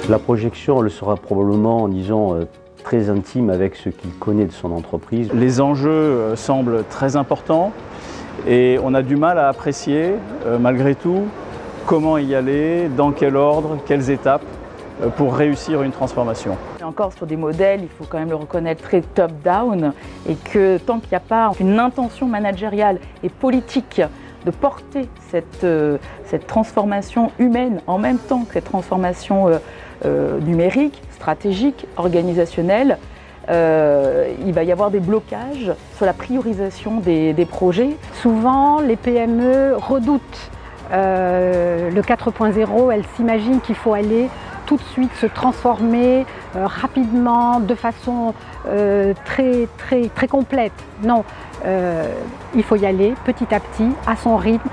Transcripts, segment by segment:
La projection, elle sera probablement, disons, très intime avec ce qu'il connaît de son entreprise. Les enjeux semblent très importants et on a du mal à apprécier, malgré tout, comment y aller, dans quel ordre, quelles étapes pour réussir une transformation. Et encore sur des modèles, il faut quand même le reconnaître, très top-down, et que tant qu'il n'y a pas une intention managériale et politique de porter cette transformation humaine en même temps que cette transformation numérique, stratégique, organisationnelle, il va y avoir des blocages sur la priorisation des projets. Souvent, les PME redoutent le 4.0, elles s'imaginent qu'il faut aller tout de suite se transformer rapidement, de façon très complète. Non, il faut y aller petit à petit, à son rythme.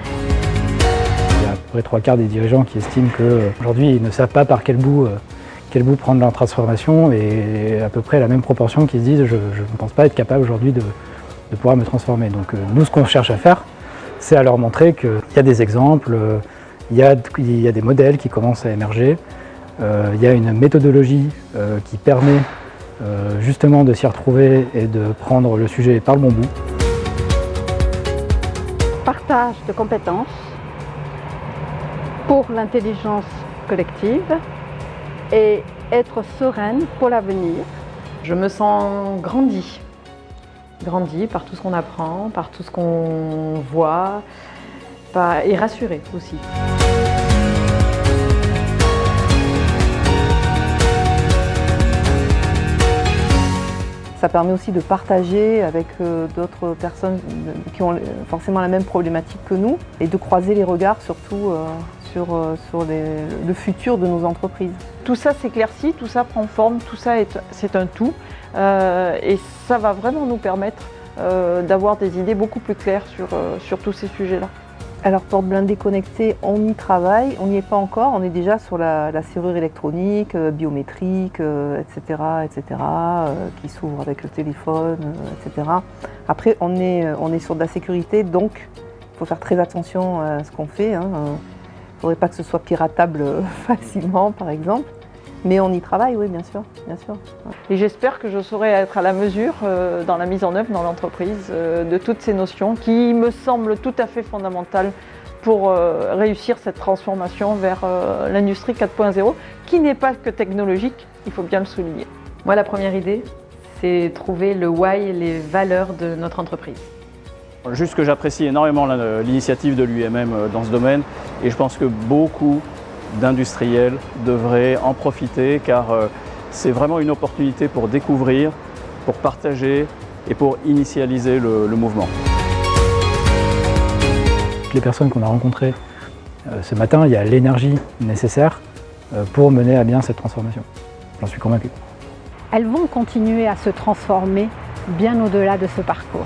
Il y a à peu près 3/4 des dirigeants qui estiment qu'aujourd'hui ils ne savent pas par quel bout prendre leur transformation, et à peu près la même proportion qui se disent je ne pense pas être capable aujourd'hui de pouvoir me transformer. Donc nous, ce qu'on cherche à faire, c'est à leur montrer qu'il y a des exemples, il y a des modèles qui commencent à émerger, il y a une méthodologie qui permet justement de s'y retrouver et de prendre le sujet par le bon bout. Partage de compétences pour l'intelligence collective et être sereine pour l'avenir. Je me sens grandie par tout ce qu'on apprend, par tout ce qu'on voit, et rassurée aussi. Ça permet aussi de partager avec d'autres personnes qui ont forcément la même problématique que nous et de croiser les regards surtout sur le futur de nos entreprises. Tout ça s'éclaircit, tout ça prend forme, tout ça c'est un tout et ça va vraiment nous permettre d'avoir des idées beaucoup plus claires sur tous ces sujets-là. Alors porte blindée connectée, on y travaille, on n'y est pas encore, on est déjà sur la serrure électronique, biométrique, etc., qui s'ouvre avec le téléphone, etc. Après on est sur de la sécurité, donc il faut faire très attention à ce qu'on fait. Il ne faudrait pas que ce soit piratable facilement par exemple, mais on y travaille, oui bien sûr. Et j'espère que je saurai être à la mesure dans la mise en œuvre dans l'entreprise de toutes ces notions qui me semblent tout à fait fondamentales pour réussir cette transformation vers l'industrie 4.0 qui n'est pas que technologique, il faut bien le souligner. Moi, la première idée, c'est trouver le why et les valeurs de notre entreprise. Juste que j'apprécie énormément l'initiative de l'UMM dans ce domaine et je pense que beaucoup d'industriels devraient en profiter car c'est vraiment une opportunité pour découvrir, pour partager et pour initialiser le mouvement. Les personnes qu'on a rencontrées ce matin, il y a l'énergie nécessaire pour mener à bien cette transformation. J'en suis convaincu. Elles vont continuer à se transformer bien au-delà de ce parcours.